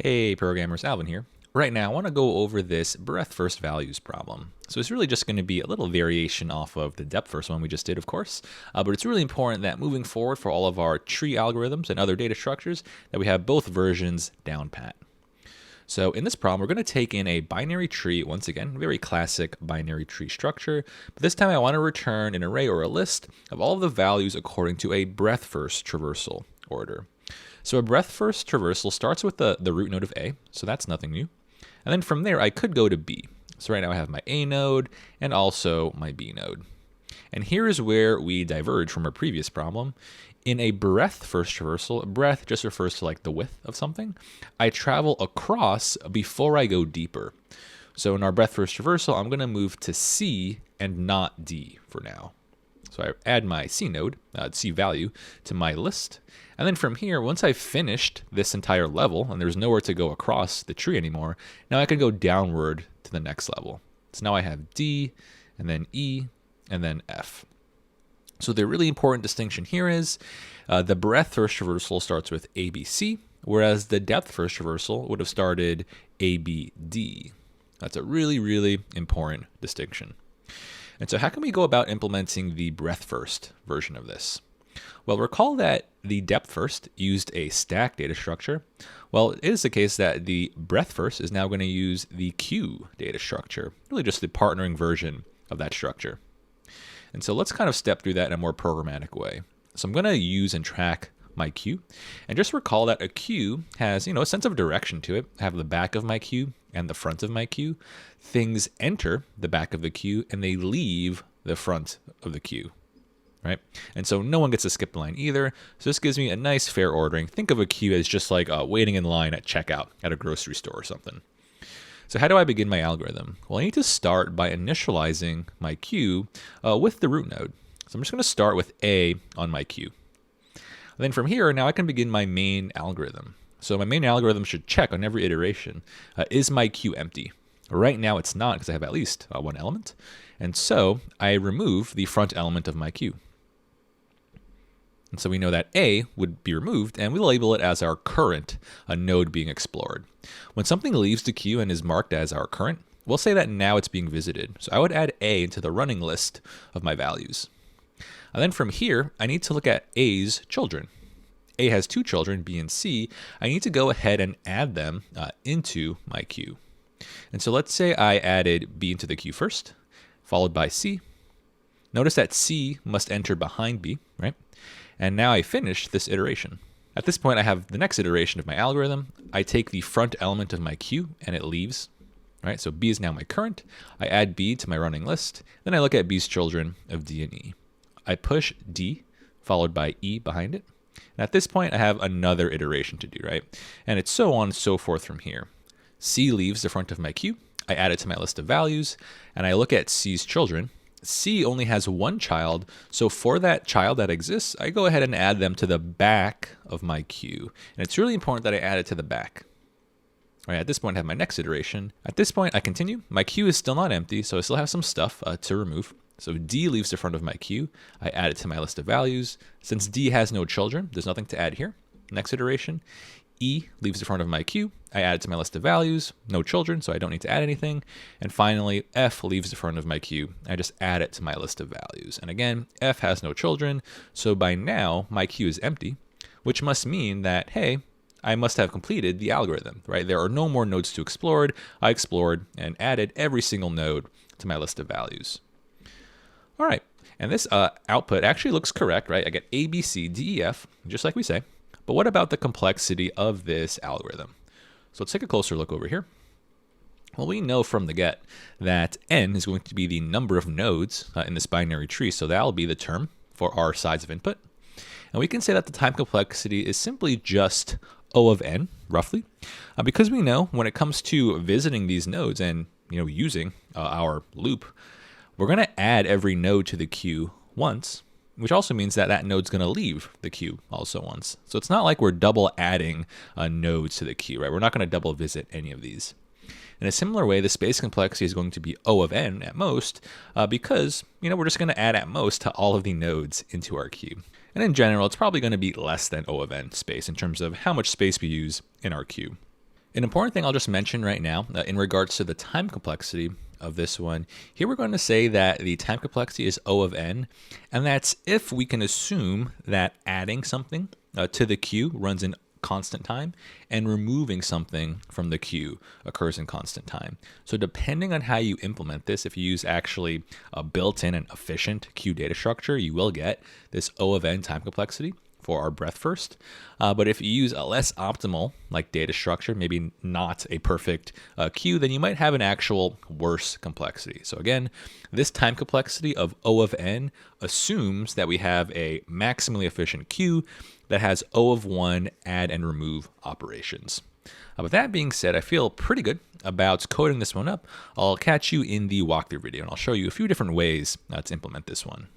Hey programmers, Alvin here. Right now I want to go over this breadth first values problem. So it's really just going to be a little variation off of the depth first one we just did, of course, but it's really important that moving forward for all of our tree algorithms and other data structures that we have both versions down pat. So in this problem, we're going to take in a binary tree, once again, very classic binary tree structure, but this time I want to return an array or a list of all of the values according to a breadth first traversal order. So a breadth first traversal starts with the root node of A, so that's nothing new. And then from there, I could go to B. So right now I have my A node and also my B node. And here is where we diverge from our previous problem. In a breadth first traversal, breadth just refers to like the width of something. I travel across before I go deeper. So in our breadth first traversal, I'm going to move to C and not D for now. So I add my C node, C value, to my list. And then from here, once I've finished this entire level, and there's nowhere to go across the tree anymore, now I can go downward to the next level. So now I have D, and then E, and then F. So the really important distinction here is the breadth first traversal starts with ABC, whereas the depth first traversal would have started ABD. That's a really, really important distinction. And so how can we go about implementing the breadth first version of this? Well, recall that the depth first used a stack data structure. Well, it is the case that the breadth first is now going to use the queue data structure, really just the partnering version of that structure. And so let's kind of step through that in a more programmatic way. So I'm going to use and track my queue, and just recall that a queue has, a sense of direction to it. I have the back of my queue and the front of my queue. Things enter the back of the queue and they leave the front of the queue, right? And so no one gets to skip the line either. So this gives me a nice fair ordering. Think of a queue as just like waiting in line at checkout at a grocery store or something. So how do I begin my algorithm? Well, I need to start by initializing my queue with the root node. So I'm just going to start with A on my queue. And then from here, now I can begin my main algorithm. So my main algorithm should check on every iteration, is my queue empty? Right now it's not, because I have at least one element. And so I remove the front element of my queue. And so we know that A would be removed, and we'll label it as our current node being explored. When something leaves the queue and is marked as our current, we'll say that now it's being visited. So I would add A into the running list of my values. And then from here, I need to look at A's children. A has two children, B and C. I need to go ahead and add them into my queue. And so let's say I added B into the queue first, followed by C. Notice that C must enter behind B, right? And now I finish this iteration. At this point, I have the next iteration of my algorithm. I take the front element of my queue and it leaves, right? So B is now my current. I add B to my running list. Then I look at B's children of D and E. I push D followed by E behind it. And at this point, I have another iteration to do, right? And it's so on and so forth from here. C leaves the front of my queue. I add it to my list of values, and I look at C's children. C only has one child, so for that child that exists, I go ahead and add them to the back of my queue. And it's really important that I add it to the back. All right, at this point, I have my next iteration. At this point, I continue. My queue is still not empty, so I still have some stuff to remove. So D leaves the front of my queue. I add it to my list of values. Since D has no children, there's nothing to add here. Next iteration. E leaves the front of my queue. I add it to my list of values. No children, so I don't need to add anything. And finally, F leaves the front of my queue. I just add it to my list of values. And again, F has no children, so by now my queue is empty, which must mean that, hey, I must have completed the algorithm, right? There are no more nodes to explore. I explored and added every single node to my list of values. All right, and this output actually looks correct, right? I get A, B, C, D, E, F, just like we say. But what about the complexity of this algorithm? So let's take a closer look over here. Well, we know from the get that n is going to be the number of nodes in this binary tree, so that'll be the term for our size of input. And we can say that the time complexity is simply just O of n, roughly, because we know when it comes to visiting these nodes and using our loop, we're going to add every node to the queue once, which also means that that node's going to leave the queue also once. So it's not like we're double adding nodes to the queue, right? We're not going to double visit any of these. In a similar way, the space complexity is going to be O of n at most, because we're just going to add at most to all of the nodes into our queue. And in general, it's probably going to be less than O of n space in terms of how much space we use in our queue. An important thing I'll just mention right now in regards to the time complexity of this one, here we're going to say that the time complexity is O of n, and that's if we can assume that adding something to the queue runs in constant time and removing something from the queue occurs in constant time. So depending on how you implement this, if you use actually a built-in and efficient queue data structure, you will get this O of n time complexity for our breadth first. But if you use a less optimal like data structure, maybe not a perfect queue, then you might have an actual worse complexity. So again, this time complexity of O of n assumes that we have a maximally efficient queue that has O of 1 add and remove operations. With that being said, I feel pretty good about coding this one up. I'll catch you in the walkthrough video, and I'll show you a few different ways to implement this one.